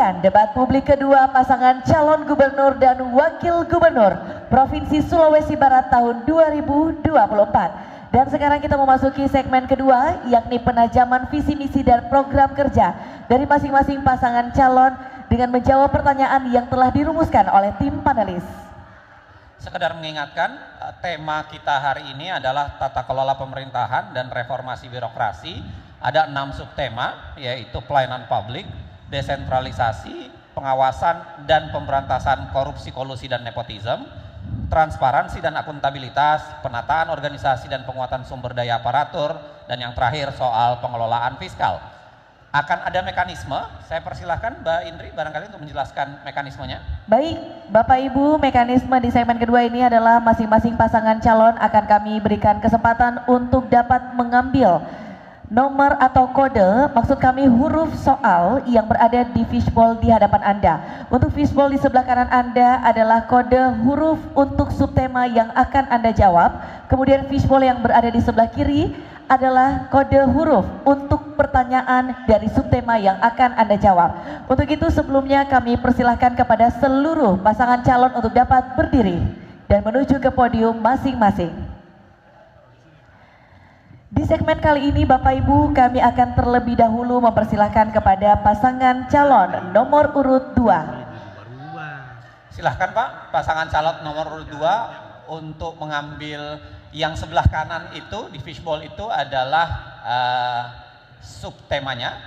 menyaksikan debat publik kedua pasangan calon gubernur dan wakil gubernur Provinsi Sulawesi Barat tahun 2024. Dan sekarang kita memasuki segmen kedua, yakni penajaman visi misi dan program kerja dari masing-masing pasangan calon dengan menjawab pertanyaan yang telah dirumuskan oleh tim panelis. Sekedar mengingatkan, tema kita hari ini adalah tata kelola pemerintahan dan reformasi birokrasi. Ada 6 subtema, yaitu pelayanan publik, desentralisasi, pengawasan dan pemberantasan korupsi, kolusi dan nepotisme, transparansi dan akuntabilitas, penataan organisasi dan penguatan sumber daya aparatur, dan yang terakhir soal pengelolaan fiskal. Akan ada mekanisme, saya persilahkan Mbak Indri barangkali untuk menjelaskan mekanismenya. Baik, Bapak Ibu, mekanisme di segmen kedua ini adalah masing-masing pasangan calon akan kami berikan kesempatan untuk dapat mengambil nomor atau kode, maksud kami huruf soal yang berada di fishbowl di hadapan Anda. Untuk fishbowl di sebelah kanan Anda adalah kode huruf untuk subtema yang akan Anda jawab. Kemudian fishbowl yang berada di sebelah kiri adalah kode huruf untuk pertanyaan dari subtema yang akan Anda jawab. Untuk itu sebelumnya kami persilahkan kepada seluruh pasangan calon untuk dapat berdiri dan menuju ke podium masing-masing. Di segmen kali ini Bapak Ibu kami akan terlebih dahulu mempersilahkan kepada pasangan calon nomor urut 2. Silahkan Pak, pasangan calon nomor urut 2 untuk mengambil yang sebelah kanan itu di fishbowl itu adalah subtemanya.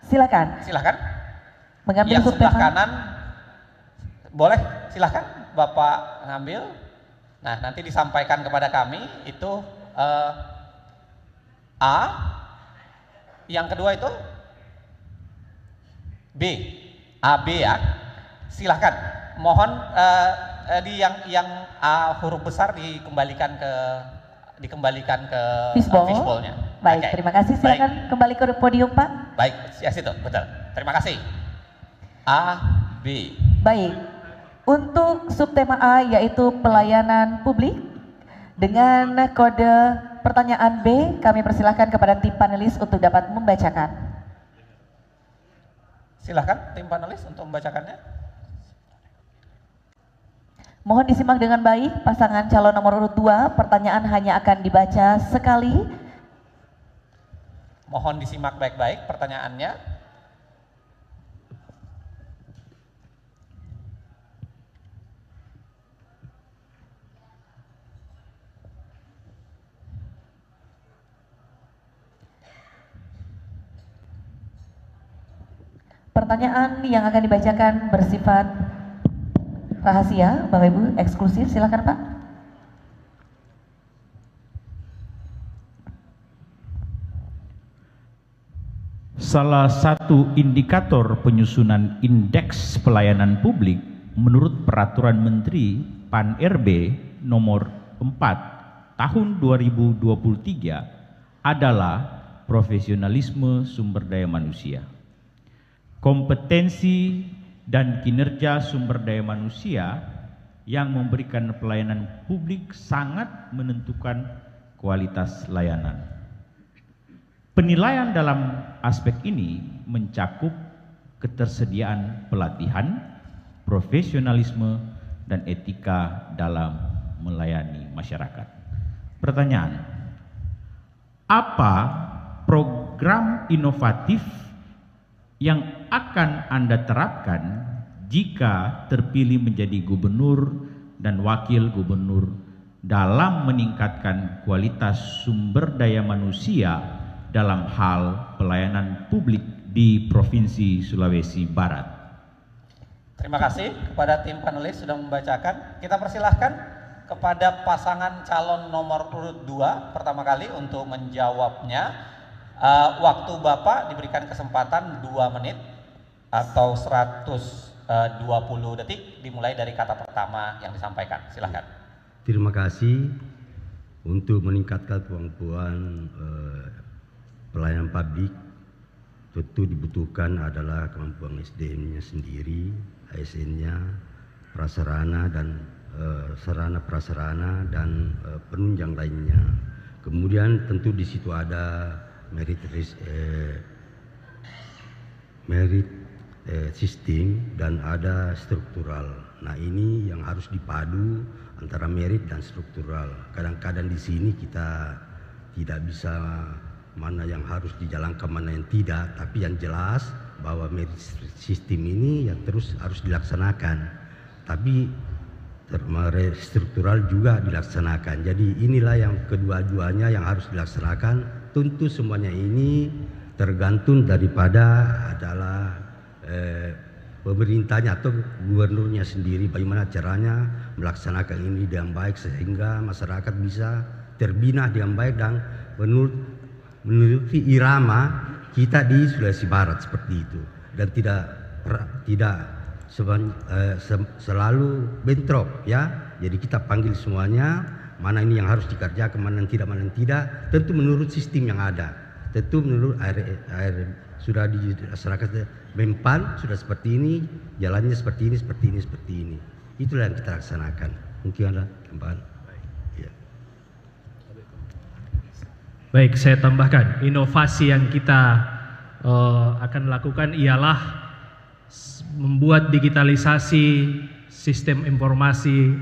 Silakan. Silakan. Mengambil yang subtema. Sebelah kanan boleh, silahkan Bapak ngambil. Nah nanti disampaikan kepada kami itu A, yang kedua itu B, AB ya. Silahkan, mohon di yang A huruf besar dikembalikan ke fishbowl-nya. Baik, okay. Terima kasih. Silakan kembali ke podium Pak. Baik, ya situ, betul. Terima kasih. A, B. Baik, untuk subtema A yaitu pelayanan publik. Dengan kode pertanyaan B, kami persilahkan kepada tim panelis untuk dapat membacakan. Silahkan tim panelis untuk membacakannya. Mohon disimak dengan baik, pasangan calon nomor urut 2, pertanyaan hanya akan dibaca sekali. Mohon disimak baik-baik pertanyaannya. Pertanyaan yang akan dibacakan bersifat rahasia, Bapak Ibu, eksklusif. Silakan Pak. Salah satu indikator penyusunan indeks pelayanan publik menurut Peraturan Menteri PAN-RB nomor 4 tahun 2023 adalah profesionalisme sumber daya manusia. Kompetensi dan kinerja sumber daya manusia yang memberikan pelayanan publik sangat menentukan kualitas layanan. Penilaian dalam aspek ini mencakup ketersediaan pelatihan, profesionalisme, dan etika dalam melayani masyarakat. Pertanyaan, apa program inovatif yang akan Anda terapkan jika terpilih menjadi gubernur dan wakil gubernur dalam meningkatkan kualitas sumber daya manusia dalam hal pelayanan publik di Provinsi Sulawesi Barat? Terima kasih kepada tim panelis sudah membacakan. Kita persilahkan kepada pasangan calon nomor urut 2 pertama kali untuk menjawabnya. Waktu Bapak diberikan kesempatan 2 menit atau 120 detik dimulai dari kata pertama yang disampaikan. Silahkan. Terima kasih. Untuk meningkatkan kemampuan pelayanan publik tentu dibutuhkan adalah kemampuan SDM-nya sendiri, ASN-nya, prasarana dan sarana prasarana dan penunjang lainnya. Kemudian tentu di situ ada merit sistem dan ada struktural. Nah, ini yang harus dipadu antara merit dan struktural. Kadang-kadang di sini kita tidak bisa mana yang harus dijalankan, mana yang tidak, tapi yang jelas bahwa merit sistem ini yang terus harus dilaksanakan. Tapi struktural juga dilaksanakan. Jadi inilah yang kedua-duanya yang harus dilaksanakan. Tentu semuanya ini tergantung daripada adalah pemerintahnya atau gubernurnya sendiri, bagaimana caranya melaksanakan ini dengan baik sehingga masyarakat bisa terbina dengan baik dan menuruti irama kita di Sulawesi Barat seperti itu, dan tidak selalu bentrok ya. Jadi kita panggil semuanya, mana ini yang harus dikerjakan, mana yang tidak, tentu menurut sistem yang ada, tentu menurut sudah dilaksanakan Menpan sudah seperti ini, jalannya seperti ini. Itulah yang kita laksanakan. Mungkin ada tambahan. Ya. Baik, saya tambahkan, inovasi yang kita akan lakukan ialah membuat digitalisasi sistem informasi,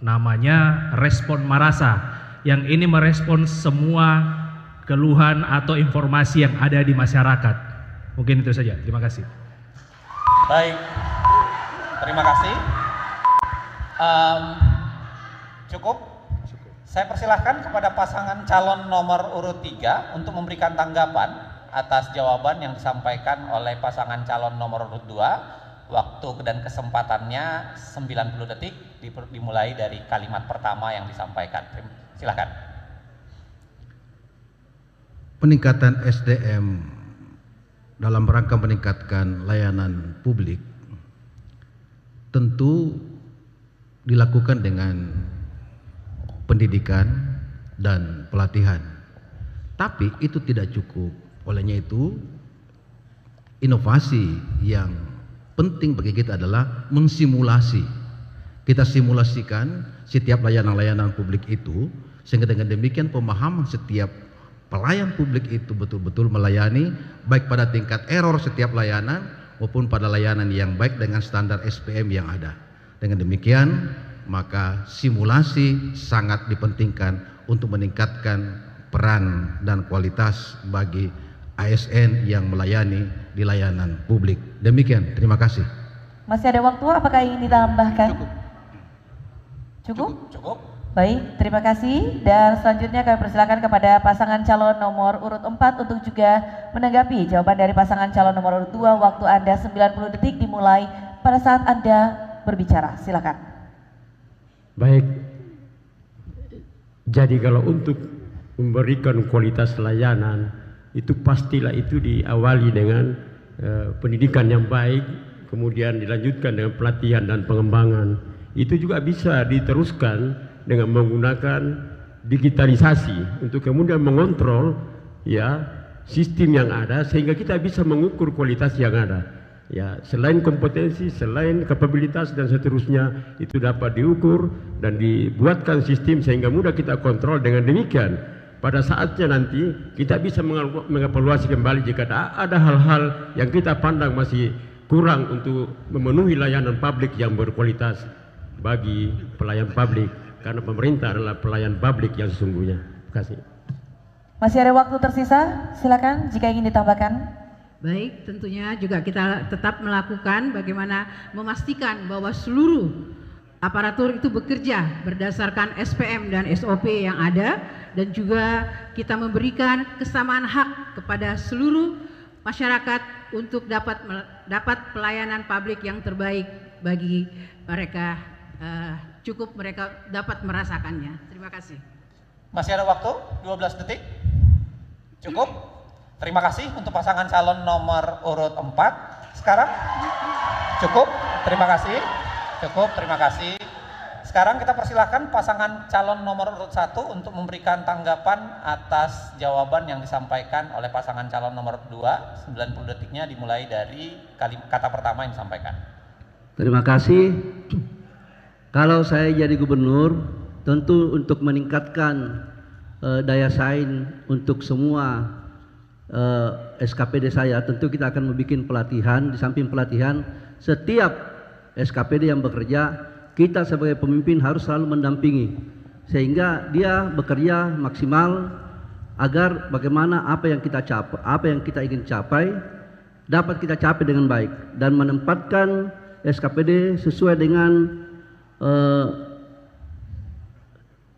namanya Respon Marasa, yang ini merespon semua keluhan atau informasi yang ada di masyarakat. Mungkin itu saja, terima kasih. Baik, terima kasih. Cukup. Saya persilahkan kepada pasangan calon nomor urut 3 untuk memberikan tanggapan atas jawaban yang disampaikan oleh pasangan calon nomor urut 2. Waktu dan kesempatannya 90 detik, dimulai dari kalimat pertama yang disampaikan. Silakan. Peningkatan SDM dalam rangka meningkatkan layanan publik tentu dilakukan dengan pendidikan dan pelatihan. Tapi itu tidak cukup. Olehnya itu, inovasi yang penting bagi kita adalah mensimulasi. Kita simulasikan setiap layanan-layanan publik itu, sehingga dengan demikian pemahaman setiap pelayan publik itu betul-betul melayani baik pada tingkat error setiap layanan maupun pada layanan yang baik dengan standar SPM yang ada. Dengan demikian maka simulasi sangat dipentingkan untuk meningkatkan peran dan kualitas bagi ASN yang melayani di layanan publik. Demikian, terima kasih. Masih ada waktu, apakah ingin ditambahkan? Cukup? Cukup. Baik, terima kasih. Dan selanjutnya kami persilakan kepada pasangan calon nomor urut 4 untuk juga menanggapi jawaban dari pasangan calon nomor urut 2. Waktu Anda 90 detik dimulai pada saat Anda berbicara. Silakan. Baik, jadi kalau untuk memberikan kualitas layanan itu pastilah itu diawali dengan pendidikan yang baik, kemudian dilanjutkan dengan pelatihan dan pengembangan. Itu juga bisa diteruskan dengan menggunakan digitalisasi untuk kemudian mengontrol ya sistem yang ada sehingga kita bisa mengukur kualitas yang ada. Ya, selain kompetensi, selain kapabilitas dan seterusnya itu dapat diukur dan dibuatkan sistem sehingga mudah kita kontrol. Dengan demikian pada saatnya nanti kita bisa mengevaluasi kembali jika ada hal-hal yang kita pandang masih kurang untuk memenuhi layanan publik yang berkualitas bagi pelayan publik, karena pemerintah adalah pelayan publik yang sesungguhnya. Terima kasih. Masih ada waktu tersisa, silakan jika ingin ditambahkan. Baik, tentunya juga kita tetap melakukan bagaimana memastikan bahwa seluruh aparatur itu bekerja berdasarkan SPM dan SOP yang ada, dan juga kita memberikan kesamaan hak kepada seluruh masyarakat untuk dapat pelayanan publik yang terbaik bagi mereka, cukup mereka dapat merasakannya. Terima kasih. Masih ada waktu 12 detik. Cukup. Terima kasih untuk pasangan calon nomor urut 4. Sekarang cukup. Terima kasih. Cukup. Terima kasih. Sekarang kita persilahkan pasangan calon nomor urut 1 untuk memberikan tanggapan atas jawaban yang disampaikan oleh pasangan calon nomor 2. 90 detiknya dimulai dari kata pertama yang disampaikan. Terima kasih. Kalau saya jadi gubernur, tentu untuk meningkatkan daya saing untuk semua SKPD saya, tentu kita akan membuat pelatihan. Di samping pelatihan, setiap SKPD yang bekerja, kita sebagai pemimpin harus selalu mendampingi sehingga dia bekerja maksimal agar bagaimana apa yang kita capai, apa yang kita ingin capai dapat kita capai dengan baik dan menempatkan SKPD sesuai dengan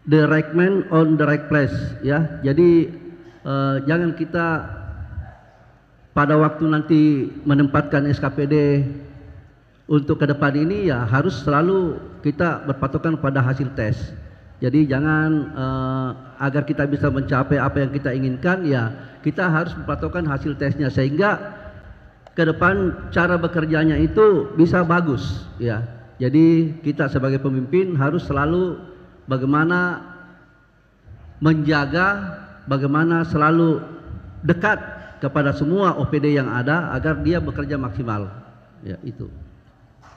the right man on the right place, ya. Jadi jangan kita pada waktu nanti menempatkan SKPD untuk ke depan ini ya harus selalu kita berpatokan pada hasil tes. Jadi jangan agar kita bisa mencapai apa yang kita inginkan ya kita harus berpatokan hasil tesnya sehingga ke depan cara bekerjanya itu bisa bagus ya. Jadi kita sebagai pemimpin harus selalu bagaimana menjaga, bagaimana selalu dekat kepada semua OPD yang ada agar dia bekerja maksimal. Ya itu.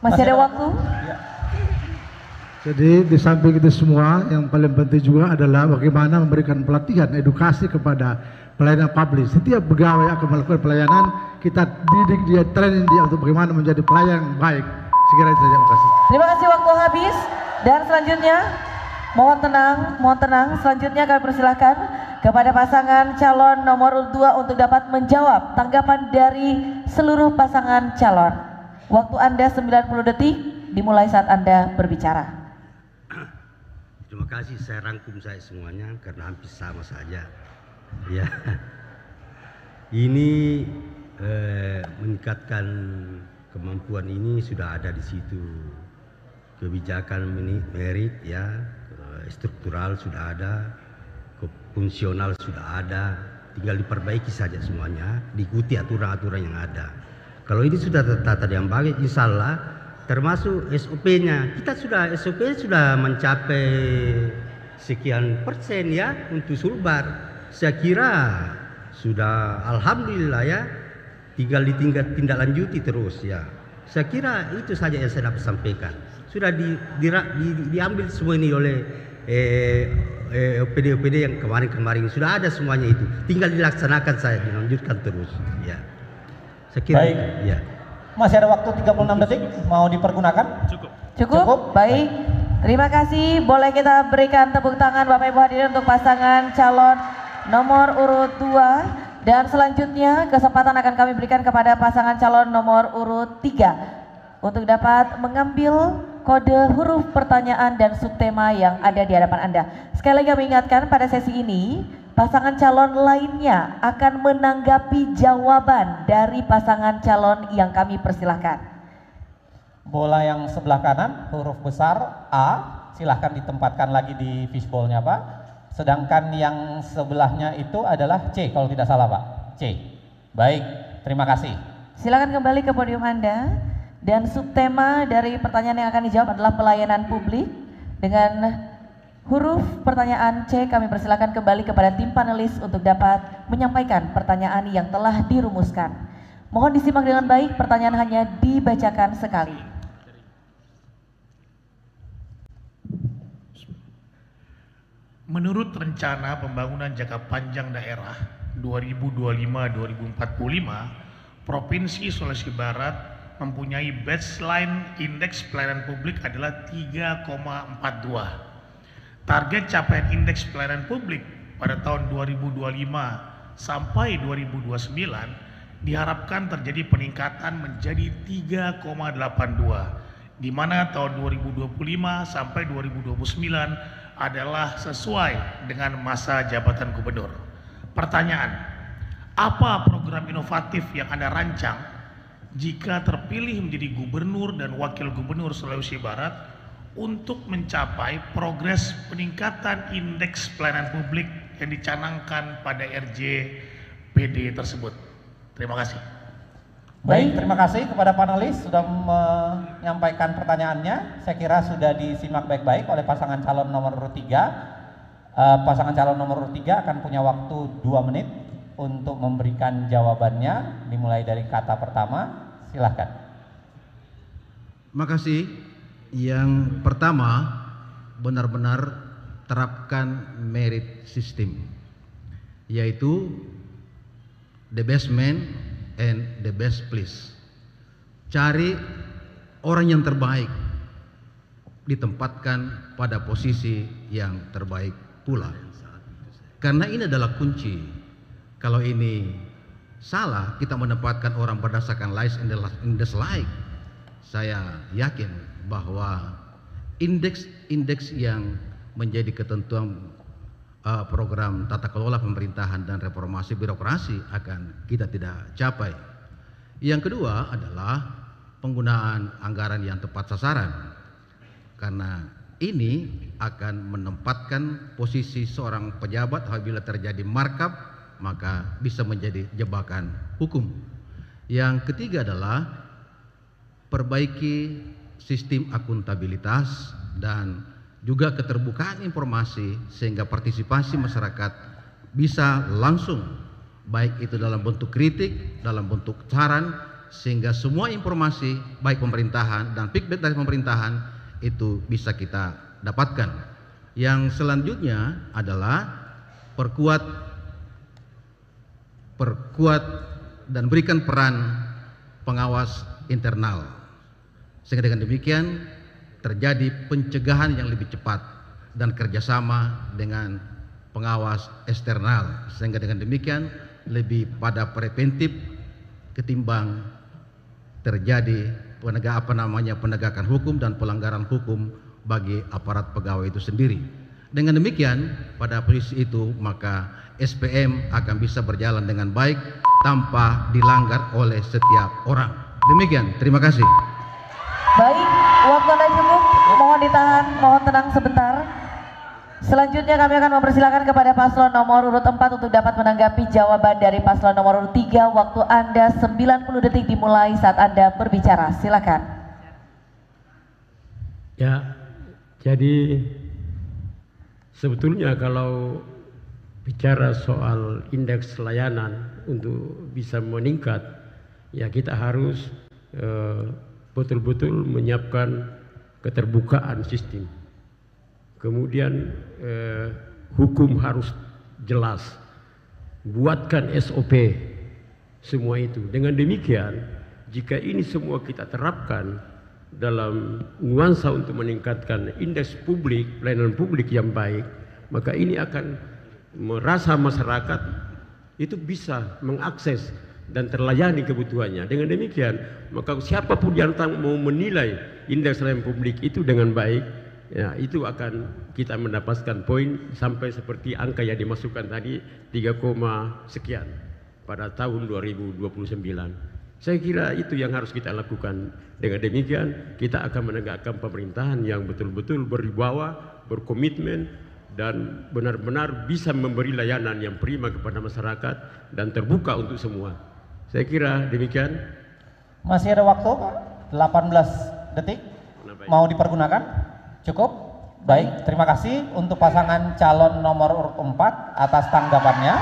Masih ada waktu? Ya. Jadi di samping itu semua yang paling penting juga adalah bagaimana memberikan pelatihan edukasi kepada pelayanan publik. Setiap pegawai akan melakukan pelayanan, kita didik dia, training dia untuk bagaimana menjadi pelayan yang baik. Sekira itu saja, terima kasih. Terima kasih, waktu habis. Dan selanjutnya mohon tenang. Selanjutnya kami persilahkan kepada pasangan calon nomor 2 untuk dapat menjawab tanggapan dari seluruh pasangan calon. Waktu Anda 90 detik dimulai saat Anda berbicara. Terima kasih, saya rangkum saya semuanya karena hampir sama saja. Ya, ini meningkatkan kemampuan ini sudah ada di situ. Kebijakan merit ya, struktural sudah ada, fungsional sudah ada, tinggal diperbaiki saja semuanya, diikuti aturan-aturan yang ada. Kalau ini sudah tertata dengan baik, insya Allah termasuk SOP-nya. Kita SOP sudah mencapai sekian persen ya untuk Sulbar. Saya kira sudah alhamdulillah ya, tinggal ditindaklanjuti terus ya. Saya kira itu saja yang saya dapat sampaikan. Sudah diambil semua ini oleh OPD-OPD yang kemarin-kemarin sudah ada semuanya itu. Tinggal dilaksanakan saya, dilanjutkan terus ya. Saya kira, baik. Ya. Masih ada waktu 36 detik, mau dipergunakan? Cukup? Baik. Terima kasih. Boleh kita berikan tepuk tangan Bapak Ibu hadirin untuk pasangan calon nomor urut 2. Dan selanjutnya kesempatan akan kami berikan kepada pasangan calon nomor urut 3 untuk dapat mengambil kode huruf pertanyaan dan subtema yang ada di hadapan Anda. Sekali lagi kami ingatkan pada sesi ini, pasangan calon lainnya akan menanggapi jawaban dari pasangan calon yang kami persilahkan. Bola yang sebelah kanan, huruf besar A, silahkan ditempatkan lagi di fishbowl-nya Pak. Sedangkan yang sebelahnya itu adalah C, kalau tidak salah Pak. C. Baik, terima kasih. Silakan kembali ke podium Anda. Dan subtema dari pertanyaan yang akan dijawab adalah pelayanan publik. Dengan huruf pertanyaan C, kami persilakan kembali kepada tim panelis untuk dapat menyampaikan pertanyaan yang telah dirumuskan. Mohon disimak dengan baik, pertanyaan hanya dibacakan sekali. Menurut rencana pembangunan jangka panjang daerah 2025-2045, Provinsi Sulawesi Barat mempunyai baseline indeks pelayanan publik adalah 3,42. Target capaian indeks pelayanan publik pada tahun 2025 sampai 2029 diharapkan terjadi peningkatan menjadi 3,82, di mana tahun 2025 sampai 2029 adalah sesuai dengan masa jabatan gubernur. Pertanyaan, apa program inovatif yang Anda rancang jika terpilih menjadi gubernur dan wakil gubernur Sulawesi Barat untuk mencapai progres peningkatan indeks pelayanan publik yang dicanangkan pada RJPD tersebut? Terima kasih. Baik, terima kasih kepada panelis sudah menyampaikan pertanyaannya. Saya kira sudah disimak baik-baik oleh pasangan calon nomor urut 3. Pasangan calon nomor urut 3 akan punya waktu 2 menit untuk memberikan jawabannya, dimulai dari kata pertama. Silahkan. Makasih. Yang pertama, benar-benar terapkan merit system, yaitu the best man and the best place. Cari orang yang terbaik, ditempatkan pada posisi yang terbaik pula. Karena ini adalah kunci. Kalau ini salah, kita menempatkan orang berdasarkan lies in the slide. Saya yakin bahwa indeks yang menjadi ketentuan program tata kelola pemerintahan dan reformasi birokrasi akan kita tidak capai. Yang kedua adalah penggunaan anggaran yang tepat sasaran, karena ini akan menempatkan posisi seorang pejabat apabila terjadi markup maka bisa menjadi jebakan hukum. Yang ketiga adalah perbaiki sistem akuntabilitas dan juga keterbukaan informasi sehingga partisipasi masyarakat bisa langsung, baik itu dalam bentuk kritik, dalam bentuk saran, sehingga semua informasi baik pemerintahan dan feedback dari pemerintahan itu bisa kita dapatkan. Yang selanjutnya adalah perkuat dan berikan peran pengawas internal, sehingga dengan demikian terjadi pencegahan yang lebih cepat dan kerjasama dengan pengawas eksternal, sehingga dengan demikian lebih pada preventif ketimbang terjadi penegakan hukum dan pelanggaran hukum bagi aparat pegawai itu sendiri. Dengan demikian pada posisi itu maka SPM akan bisa berjalan dengan baik tanpa dilanggar oleh setiap orang. Demikian, terima kasih. Baik, waktu Anda cukup, mohon ditahan, mohon tenang sebentar. Selanjutnya kami akan mempersilakan kepada paslon nomor urut 4 untuk dapat menanggapi jawaban dari paslon nomor urut 3. Waktu Anda 90 detik dimulai saat Anda berbicara. Silakan. Ya, jadi sebetulnya kalau bicara soal indeks layanan untuk bisa meningkat, ya kita harus betul-betul menyiapkan keterbukaan sistem. Kemudian hukum harus jelas, buatkan SOP semua itu. Dengan demikian, jika ini semua kita terapkan dalam nuansa untuk meningkatkan indeks publik, pelayanan publik yang baik, maka ini akan merasa masyarakat itu bisa mengakses dan terlayani kebutuhannya. Dengan demikian, maka siapapun yang mau menilai indeks pelayanan publik itu dengan baik, ya itu akan kita mendapatkan poin sampai seperti angka yang dimasukkan tadi 3, sekian pada tahun 2029. Saya kira itu yang harus kita lakukan. Dengan demikian kita akan menegakkan pemerintahan yang betul-betul berwibawa, berkomitmen dan benar-benar bisa memberi layanan yang prima kepada masyarakat dan terbuka untuk semua. Saya kira demikian. Masih ada waktu, Pak? 18 detik. Mau dipergunakan? Cukup? Baik, terima kasih untuk pasangan calon nomor urut 4 atas tanggapannya.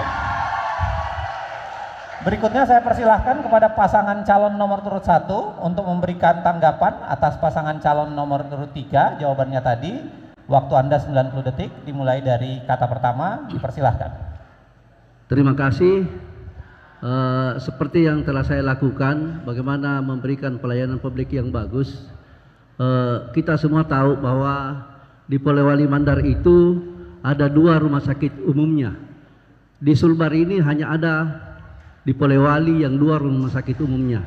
Berikutnya saya persilahkan kepada pasangan calon nomor urut 1 untuk memberikan tanggapan atas pasangan calon nomor urut 3. Jawabannya tadi, waktu Anda 90 detik dimulai dari kata pertama, dipersilahkan. Terima kasih. Seperti yang telah saya lakukan, bagaimana memberikan pelayanan publik yang bagus. Kita semua tahu bahwa di Polewali Mandar itu ada 2 rumah sakit umumnya. Di Sulbar ini hanya ada di Polewali yang 2 rumah sakit umumnya.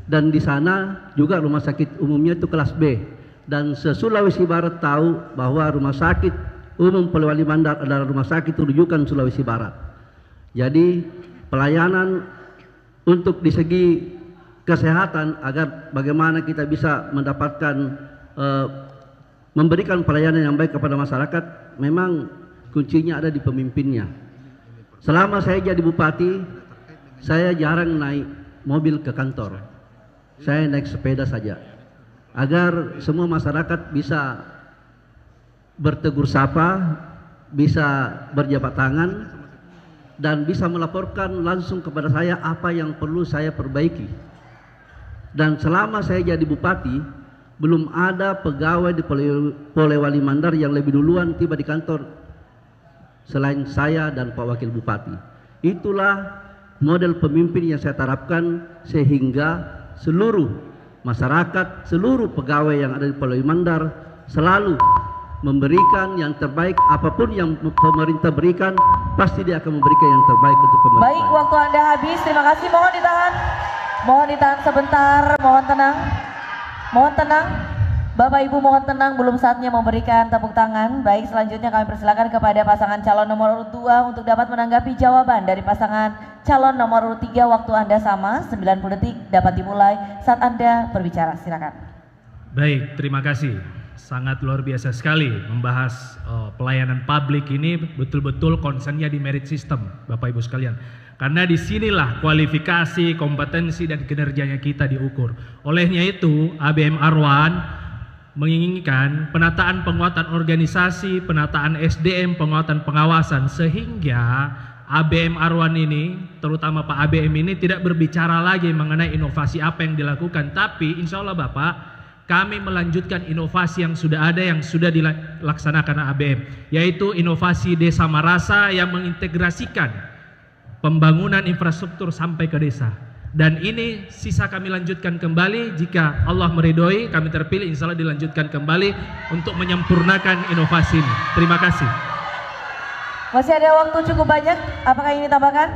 Dan di sana juga rumah sakit umumnya itu kelas B. Dan se-Sulawesi Barat tahu bahwa rumah sakit umum Polewali Mandar adalah rumah sakit rujukan Sulawesi Barat. Jadi pelayanan untuk di segi kesehatan agar bagaimana kita bisa mendapatkan memberikan pelayanan yang baik kepada masyarakat, memang kuncinya ada di pemimpinnya. Selama saya jadi bupati, saya jarang naik mobil ke kantor. Saya naik sepeda saja, agar semua masyarakat bisa bertegur sapa, bisa berjabat tangan, dan bisa melaporkan langsung kepada saya apa yang perlu saya perbaiki. Dan selama saya jadi bupati, belum ada pegawai di Polewali Mandar yang lebih duluan tiba di kantor selain saya dan Pak Wakil Bupati. Itulah model pemimpin yang saya terapkan sehingga seluruh masyarakat, seluruh pegawai yang ada di Pulau Mandar selalu memberikan yang terbaik. Apapun yang pemerintah berikan, pasti dia akan memberikan yang terbaik untuk pemerintah. Baik, waktu Anda habis. Terima kasih. Mohon ditahan. Mohon ditahan sebentar. Mohon tenang. Mohon tenang. Bapak Ibu mohon tenang, belum saatnya memberikan tepuk tangan. Baik, selanjutnya kami persilakan kepada pasangan calon nomor urut 2 untuk dapat menanggapi jawaban dari pasangan calon nomor urut 3. Waktu Anda sama, 90 detik dapat dimulai saat Anda berbicara. Silakan. Baik, terima kasih. Sangat luar biasa sekali membahas pelayanan publik ini, betul-betul concernnya di merit system, Bapak Ibu sekalian. Karena disinilah kualifikasi, kompetensi, dan kinerjanya kita diukur. Olehnya itu, ABM Arwan menginginkan penataan penguatan organisasi, penataan SDM, penguatan pengawasan, sehingga ABM Arwan ini, terutama Pak ABM ini, tidak berbicara lagi mengenai inovasi apa yang dilakukan, tapi insya Allah Bapak, kami melanjutkan inovasi yang sudah ada, yang sudah dilaksanakan ABM, yaitu inovasi Desa Marasa yang mengintegrasikan pembangunan infrastruktur sampai ke desa. Dan ini sisa kami lanjutkan kembali, jika Allah meridhoi kami terpilih, insya Allah dilanjutkan kembali untuk menyempurnakan inovasi ini. Terima kasih. Masih ada waktu cukup banyak, apakah ini tambahkan?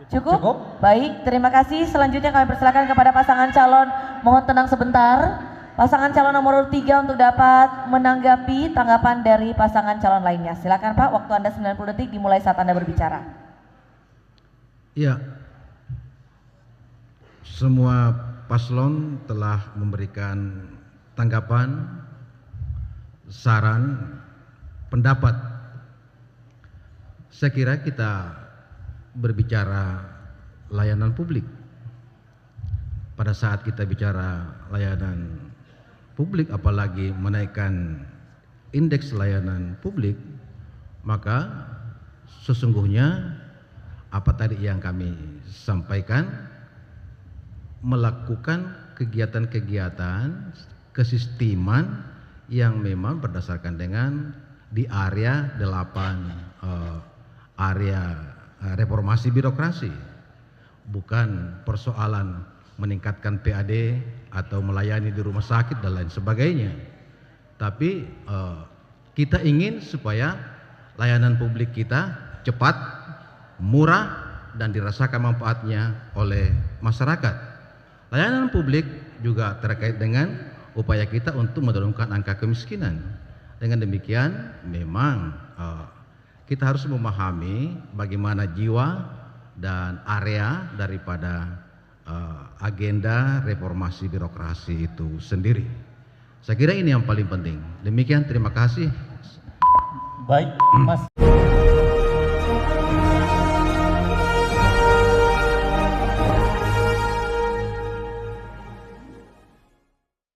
Cukup? Baik, terima kasih. Selanjutnya kami persilakan kepada pasangan calon, mohon tenang sebentar. Pasangan calon nomor 3 untuk dapat menanggapi tanggapan dari pasangan calon lainnya. Silakan Pak, waktu Anda 90 detik dimulai saat Anda berbicara. Ya, semua paslon telah memberikan tanggapan, saran, pendapat. Saya kira kita berbicara layanan publik. Pada saat kita bicara layanan publik, apalagi menaikkan indeks layanan publik, maka sesungguhnya apa tadi yang kami sampaikan, melakukan kegiatan-kegiatan kesisteman yang memang berdasarkan dengan di area 8 area reformasi birokrasi, bukan persoalan meningkatkan PAD atau melayani di rumah sakit dan lain sebagainya, tapi kita ingin supaya layanan publik kita cepat, murah, dan dirasakan manfaatnya oleh masyarakat. Layanan publik juga terkait dengan upaya kita untuk menurunkan angka kemiskinan. Dengan demikian memang kita harus memahami bagaimana jiwa dan area daripada agenda reformasi birokrasi itu sendiri. Saya kira ini yang paling penting. Demikian, terima kasih. Baik, Mas.